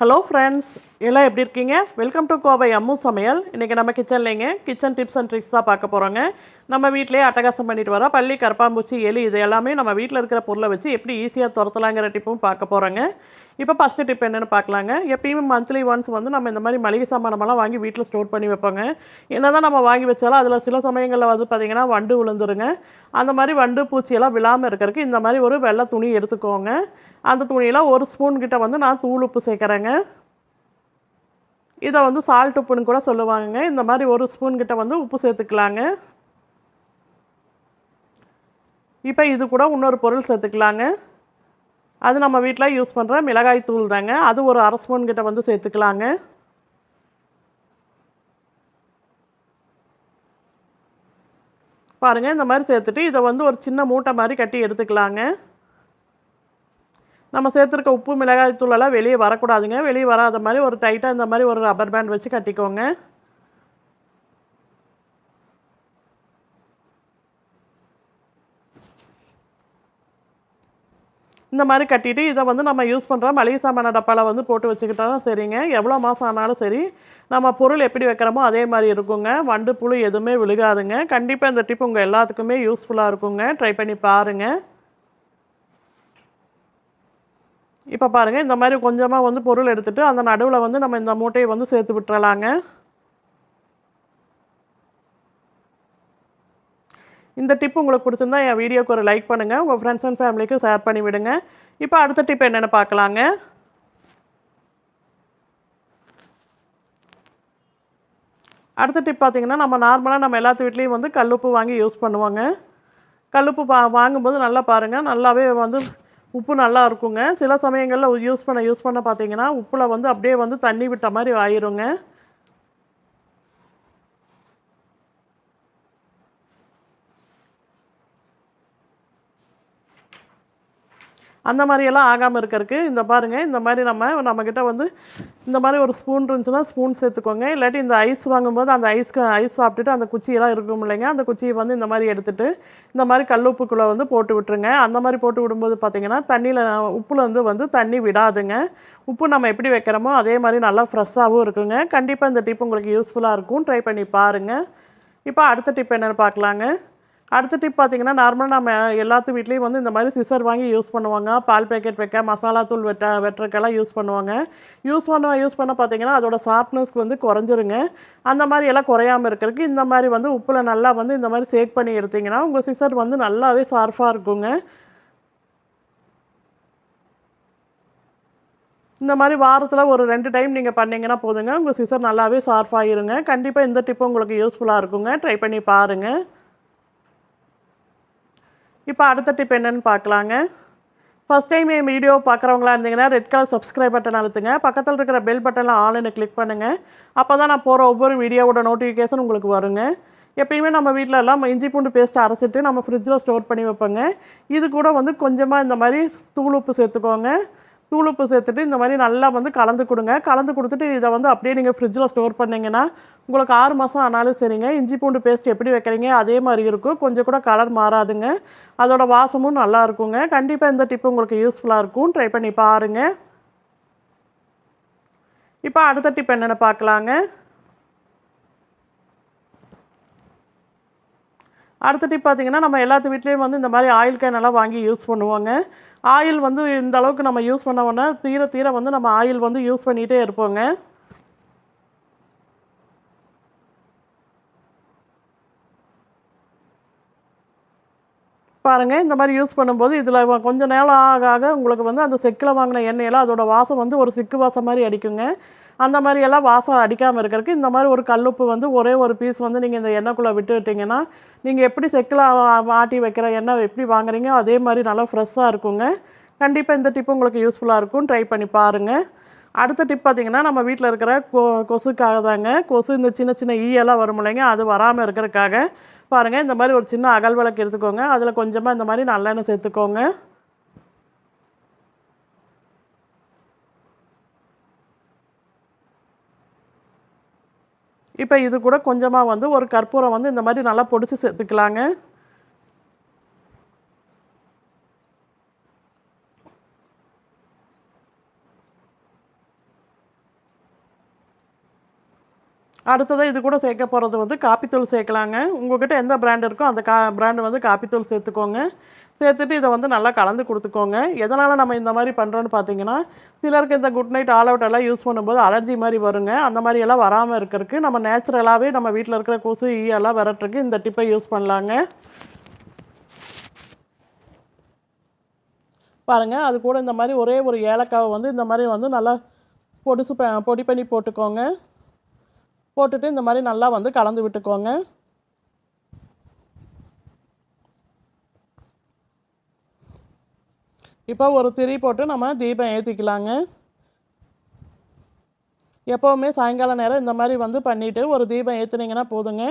Hello friends, எல்லாம் எப்படி இருக்கீங்க? வெல்கம் டு கோவை அம்மு சமையல். இன்றைக்கி நம்ம கிச்சன்லேங்க கிச்சன் டிப்ஸ் அண்ட் ட்ரிக்ஸ் தான் பார்க்க போகிறோங்க. நம்ம வீட்டிலே அட்டகாசம் பண்ணிட்டு வரோம் பல்லி, கரப்பாம்பூச்சி, எலி இது எல்லாமே நம்ம வீட்டில் இருக்கிற பொருளை வச்சு எப்படி ஈஸியாக துரத்தலாங்கிற டிப்பும் பார்க்க போகிறோங்க. இப்போ ஃபஸ்ட்டு டிப் என்னென்னு பார்க்கலாங்க. எப்பயுமே மந்த்லி ஒன்ஸ் வந்து நம்ம இந்த மாதிரி மளிகை சாமானமெல்லாம் வாங்கி வீட்டில் ஸ்டோர் பண்ணி வைப்போங்க. என்ன தான் நம்ம வாங்கி வச்சாலும் அதில் சில சமயங்களில் வந்து பார்த்திங்கன்னா வண்டு விழுந்துருங்க. அந்த மாதிரி வண்டு பூச்சியெல்லாம் விழாமல் இருக்கிறதுக்கு இந்த மாதிரி ஒரு வெள்ளை துணி எடுத்துக்கோங்க. அந்த துணியில் ஒரு ஸ்பூன் கிட்ட வந்து நான் தூள் உப்பு சேர்க்குறேங்க. இதை வந்து சால்ட் உப்புன்னு கூட சொல்லுவாங்க. இந்த மாதிரி ஒரு ஸ்பூன் கிட்ட வந்து உப்பு சேர்த்துக்கலாங்க. இப்போ இது கூட இன்னொரு பொருள் சேர்த்துக்கலாங்க. அது நம்ம வீட்டில் யூஸ் பண்ணுற மிளகாய் தூள் தாங்க. அது ஒரு அரை ஸ்பூன் கிட்ட வந்து சேர்த்துக்கலாங்க. பாருங்கள், இந்த மாதிரி சேர்த்துட்டு இதை வந்து ஒரு சின்ன மூட்டை மாதிரி கட்டி எடுத்துக்கலாங்க. நம்ம சேர்த்துருக்க உப்பு, மிளகாய் தூளெல்லாம் வெளியே வரக்கூடாதுங்க. வெளியே வராத மாதிரி ஒரு டைட்டாக இந்த மாதிரி ஒரு ரப்பர் பேண்ட் வச்சு கட்டிக்கோங்க. இந்த மாதிரி கட்டிட்டு இதை வந்து நம்ம யூஸ் பண்ணுற மளிகை சாமான டப்பாவில் வந்து போட்டு வச்சுக்கிட்டாலும் சரிங்க. எவ்வளோ மாதம் ஆனாலும் சரி, நம்ம பொருள் எப்படி வைக்கிறோமோ அதே மாதிரி இருக்குங்க. வண்டு புழு எதுவுமே விழுகாதுங்க. கண்டிப்பாக இந்த டிப் உங்கள் எல்லாத்துக்குமே யூஸ்ஃபுல்லாக இருக்குங்க. ட்ரை பண்ணி பாருங்கள். இப்போ பாருங்கள், இந்த மாதிரி கொஞ்சமாக வந்து பொருள் எடுத்துகிட்டு அந்த நடுவில் வந்து நம்ம இந்த மூட்டையை வந்து சேர்த்து விட்டுறலாங்க. இந்த டிப் உங்களுக்கு பிடிச்சிருந்தா என் வீடியோக்கு ஒரு லைக் பண்ணுங்கள். உங்கள் ஃப்ரெண்ட்ஸ் அண்ட் ஃபேமிலிக்கு ஷேர் பண்ணி விடுங்க. இப்போ அடுத்த டிப் என்னென்னு பார்க்கலாங்க. அடுத்த டிப் பார்த்திங்கன்னா, நம்ம நார்மலாக நம்ம எல்லாத்து வீட்லேயும் வந்து கல்லுப்பு வாங்கி யூஸ் பண்ணுவோங்க. கல்லுப்பு வாங்கும்போது நல்லா பாருங்கள், நல்லாவே வந்து உப்பு நல்லா இருக்குங்க. சில சமயங்களில் யூஸ் பண்ண பார்த்தீங்கன்னா உப்பில் வந்து அப்படியே வந்து தண்ணி விட்ட மாதிரி ஆயிருங்க. அந்த மாதிரியெல்லாம் ஆகாமல் இருக்கிறதுக்கு இந்த பாருங்கள், இந்த மாதிரி நம்மக்கிட்ட வந்து இந்த மாதிரி ஒரு ஸ்பூன் இருந்துச்சுன்னா ஸ்பூன் சேர்த்துக்கோங்க. இல்லாட்டி இந்த ஐஸ் வாங்கும்போது அந்த ஐஸ் சாப்பிட்டுட்டு அந்த குச்சியெல்லாம் இருக்கும் இல்லைங்க, அந்த குச்சியை வந்து இந்த மாதிரி எடுத்துகிட்டு இந்த மாதிரி கல்லுப்புக்குள்ளே வந்து போட்டு விட்டுருங்க. அந்த மாதிரி போட்டு விடும்போது பார்த்திங்கன்னா தண்ணியில் உப்புலேருந்து வந்து தண்ணி விடாதுங்க. உப்பு நம்ம எப்படி வைக்கிறோமோ அதே மாதிரி நல்லா ஃப்ரெஷ்ஷாகவும் இருக்குங்க. கண்டிப்பாக இந்த டிப் உங்களுக்கு யூஸ்ஃபுல்லாக இருக்கும். ட்ரை பண்ணி பாருங்கள். இப்போ அடுத்த டிப் என்னென்னு பார்க்கலாங்க. அடுத்த டிப் பார்த்திங்கன்னா, நார்மலாக நம்ம எல்லாத்து வீட்லேயும் வந்து இந்த மாதிரி சிசர் வாங்கி யூஸ் பண்ணுவாங்க. பால் பேக்கெட் வைக்க, மசாலா தூள் வெட்டுறதுக்கெல்லாம் யூஸ் பண்ணுவாங்க. யூஸ் பண்ண பார்த்திங்கன்னா அதோட ஷார்ப்னஸ்க்கு வந்து குறைஞ்சிருங்க. அந்த மாதிரி எல்லாம் குறையாமல் இருக்கிறதுக்கு இந்த மாதிரி வந்து உப்பில் நல்லா வந்து இந்த மாதிரி சேக் பண்ணி எடுத்திங்கன்னா உங்கள் சிசர் வந்து நல்லாவே ஷார்ப்பாக இருக்குங்க. இந்த மாதிரி வாரத்தில் ஒரு 2 டைம் நீங்கள் பண்ணிங்கன்னா போதுங்க, உங்கள் சிசர் நல்லாவே ஷார்ப்பாகிருங்க. கண்டிப்பாக இந்த டிப்பு உங்களுக்கு யூஸ்ஃபுல்லாக இருக்குங்க. ட்ரை பண்ணி பாருங்கள். இப்போ அடுத்த டிப் என்னென்னு பார்க்கலாங்க. ஃபஸ்ட் டைம் என் வீடியோ பார்க்குறவங்களா இருந்தீங்கன்னா ரெட் கலர் சப்ஸ்கிரைப் பட்டன் அழுத்துங்க. பக்கத்தில் இருக்கிற பெல் பட்டனில் ஆல்னு கிளிக் பண்ணுங்கள். அப்போ தான் நான் போகிற ஒவ்வொரு வீடியோவோட நோட்டிஃபிகேஷன் உங்களுக்கு வருங்க. எப்பயுமே நம்ம வீட்டில் எல்லாம் இஞ்சி பூண்டு பேஸ்ட் அரைச்சிட்டு நம்ம ஃப்ரிட்ஜில் ஸ்டோர் பண்ணி வைப்போங்க. இது கூட வந்து கொஞ்சமாக இந்த மாதிரி தூள் உப்பு சேர்த்துக்கோங்க. தூள் உப்பு சேர்த்துட்டு இந்த மாதிரி நல்லா வந்து கலந்து கொடுங்க. கலந்து கொடுத்துட்டு இதை வந்து அப்படியே நீங்கள் ஃப்ரிட்ஜில் ஸ்டோர் பண்ணிங்கன்னா உங்களுக்கு 6 மாதம் ஆனாலும் சரிங்க, இஞ்சி பூண்டு பேஸ்ட் எப்படி வைக்கிறீங்க அதே மாதிரி இருக்கும். கொஞ்சம் கூட கலர் மாறாதுங்க. அதோட வாசமும் நல்லா இருக்குங்க. கண்டிப்பாக இந்த டிப்பு உங்களுக்கு யூஸ்ஃபுல்லாக இருக்கும். ட்ரை பண்ணி பாருங்கள். இப்போ அடுத்த டிப் என்னென்னு பார்க்கலாங்க. அடுத்த டிப் பார்த்திங்கன்னா, நம்ம எல்லாத்து வீட்லேயும் வந்து இந்த மாதிரி ஆயில் கேன் எல்லாம் வாங்கி யூஸ் பண்ணுவோங்க. ஆயில் வந்து இந்த அளவுக்கு நம்ம யூஸ் பண்ண உடனே தீர வந்து நம்ம ஆயில் வந்து யூஸ் பண்ணிகிட்டே இருப்போங்க. பாருங்கள், இந்த மாதிரி யூஸ் பண்ணும்போது இதில் கொஞ்சம் நேரம் ஆக உங்களுக்கு வந்து அந்த செக்கில் வாங்கின எண்ணெயெல்லாம் அதோட வாசம் வந்து ஒரு சிக்கு வாசம் மாதிரி அடிக்குங்க. அந்த மாதிரியெல்லாம் வாசம் அடிக்காமல் இருக்கிறதுக்கு இந்த மாதிரி ஒரு கல்லுப்பு வந்து ஒரே ஒரு பீஸ் வந்து நீங்கள் இந்த எண்ணெய்க்குள்ளே விட்டுவிட்டிங்கன்னா நீங்கள் எப்படி செக்கில் ஆட்டி வைக்கிற எண்ணெய் எப்படி வாங்குறீங்க அதே மாதிரி நல்லா ஃப்ரெஷ்ஷாக இருக்குங்க. கண்டிப்பாக இந்த டிப்பு உங்களுக்கு யூஸ்ஃபுல்லாக இருக்கும். ட்ரை பண்ணி பாருங்கள். அடுத்த டிப் பார்த்திங்கன்னா, நம்ம வீட்டில் இருக்கிற கொசுக்காக தாங்க. கொசு இந்த சின்ன சின்ன ஈயெல்லாம் வரும் இல்லைங்க, அது வராமல் இருக்கிறதுக்காக பாருங்கள், இந்த மாதிரி ஒரு சின்ன அகல் விளக்கு எடுத்துக்கோங்க. அதில் கொஞ்சமாக இந்த மாதிரி நல்லெண்ணெய் சேர்த்துக்கோங்க. இப்போ இது கூட கொஞ்சமாக வந்து ஒரு கற்பூரம் வந்து இந்த மாதிரி நல்லா பொடிச்சு சேர்த்துக்கலாங்க. அடுத்தது இது கூட சேர்க்க போகிறது வந்து காப்பித்தூள் சேர்க்கலாங்க. உங்கள்கிட்ட எந்த பிராண்ட் இருக்கோ அந்த பிராண்டு வந்து காப்பித்தூள் சேர்த்துக்கோங்க. சேர்த்துட்டு இதை வந்து நல்லா கலந்து கொடுத்துக்கோங்க. எதனால் நம்ம இந்த மாதிரி பண்ணுறோன்னு பார்த்தீங்கன்னா, சிலருக்கு இந்த குட் நைட் ஆல் அவுட் எல்லாம் யூஸ் பண்ணும்போது அலர்ஜி மாதிரி வருங்க. அந்த மாதிரி எல்லாம் வராமல் இருக்கிறதுக்கு நம்ம நேச்சுரலாகவே நம்ம வீட்டில் இருக்கிற கொசு ஈயெல்லாம் விரட்டுறதுக்கு இந்த டிப்பை யூஸ் பண்ணலாங்க. பாருங்கள், அது கூட இந்த மாதிரி ஒரே ஒரு ஏலக்காவை வந்து இந்த மாதிரி வந்து நல்லா பொடி பண்ணி போட்டுக்கோங்க. போட்டுட்டு இந்த மாதிரி நல்லா வந்து கலந்து விட்டுக்கோங்க. இப்போ ஒரு திரி போட்டு நம்ம தீபம் ஏற்றிக்கலாங்க. எப்போவுமே சாயங்கால நேரம் இந்த மாதிரி வந்து பண்ணிவிட்டு ஒரு தீபம் ஏற்றுனீங்கன்னா போதுங்க.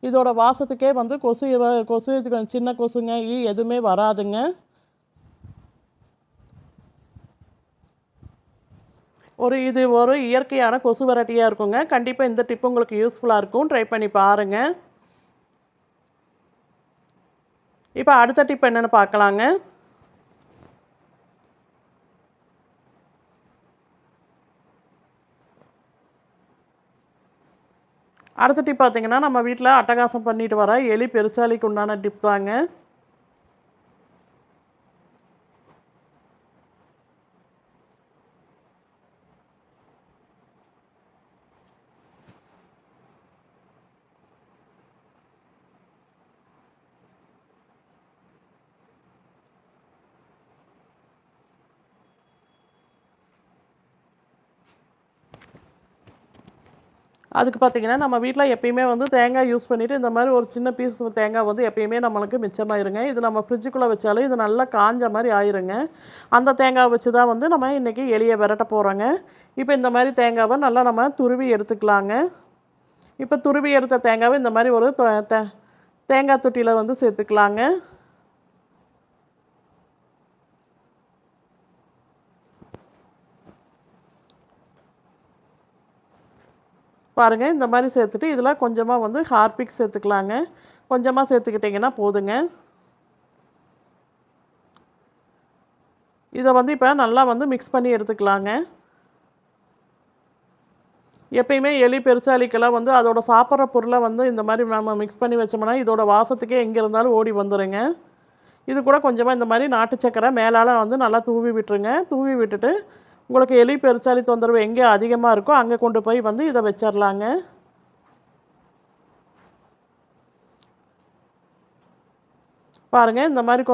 இதோட வாசத்துக்கே வந்து கொசு சின்ன கொசுங்க எதுவுமே வராதுங்க. இது ஒரு இயற்கையான கொசு வெரைட்டியாக இருக்குங்க. கண்டிப்பாக இந்த டிப் உங்களுக்கு யூஸ்ஃபுல்லாக இருக்கும். ட்ரை பண்ணி பாருங்கள். இப்போ அடுத்த டிப் என்னென்னு பார்க்கலாங்க. அடுத்த டிப் பார்த்தீங்கன்னா, நம்ம வீட்டில் அட்டகாசம் பண்ணிட்டு வர எலி பெருச்சாலிக்கு உண்டான டிப் தாங்க. அதுக்கு பார்த்தீங்கன்னா, நம்ம வீட்டில் எப்பயுமே வந்து தேங்காய் யூஸ் பண்ணிவிட்டு இந்த மாதிரி ஒரு சின்ன பீஸ் தேங்காய் வந்து எப்பயுமே நம்மளுக்கு மிச்சமாயிருங்க. இது நம்ம ஃப்ரிட்ஜுக்குள்ளே வச்சாலும் இது நல்லா காஞ்ச மாதிரி ஆயிருங்க. அந்த தேங்காவை வச்சு தான் வந்து நம்ம இன்றைக்கி எலியை விரட்ட போகிறோங்க. இப்போ இந்த மாதிரி தேங்காவை நல்லா நம்ம துருவி எடுத்துக்கலாங்க. இப்போ துருவி எடுத்த தேங்காவை இந்த மாதிரி ஒரு தேங்காய் தொட்டியில் வந்து சேர்த்துக்கலாங்க. பாருங்கள், இந்த மாதிரி சேர்த்துட்டு இதில் கொஞ்சமாக வந்து ஹார்பிக்ஸ் சேர்த்துக்கலாங்க. கொஞ்சமாக சேர்த்துக்கிட்டிங்கன்னா போதுங்க. இதை வந்து இப்போ நல்லா வந்து மிக்ஸ் பண்ணி எடுத்துக்கலாங்க. எப்பயுமே எலி பெருச்சாலிக்கெல்லாம் வந்து அதோட சாப்பிட்ற பொருளை வந்து இந்த மாதிரி நம்ம மிக்ஸ் பண்ணி வச்சோம்னா இதோட வாசத்துக்கே எங்கே இருந்தாலும் ஓடி வந்துடுங்க. இது கூட கொஞ்சமாக இந்த மாதிரி நாட்டு சக்கரை மேலால் வந்து நல்லா தூவி விட்டுருங்க. தூவி விட்டுட்டு உங்களுக்கு எலி பெருச்சாலி தொந்தரவு எங்கே அதிகமாக இருக்கோ அங்கே கொண்டு போய் வந்து இதை வச்சிடலாங்க. பாருங்கள், இந்த மாதிரி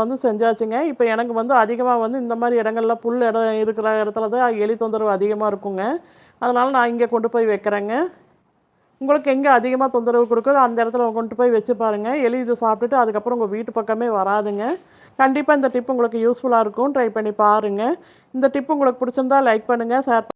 வந்து செஞ்சாச்சுங்க. இப்போ எனக்கு வந்து அதிகமாக வந்து இந்த மாதிரி இடங்கள்ல புல் இடம் இருக்கிற இடத்துல தான் எலி தொந்தரவு அதிகமாக இருக்குங்க. அதனால் நான் இங்கே கொண்டு போய் வைக்கிறேங்க. உங்களுக்கு எங்கே அதிகமாக தொந்தரவு கொடுக்குதோ அந்த இடத்துல கொண்டு போய் வச்சு பாருங்கள். எலி இதை சாப்பிட்டுட்டு அதுக்கப்புறம் உங்கள் வீட்டு பக்கமே வராதுங்க. கண்டிப்பாக இந்த டிப் உங்களுக்கு யூஸ்ஃபுல்லாக இருக்கும். ட்ரை பண்ணி பாருங்கள். இந்த டிப் உங்களுக்கு பிடிச்சிருந்தா லைக் பண்ணுங்கள், ஷேர்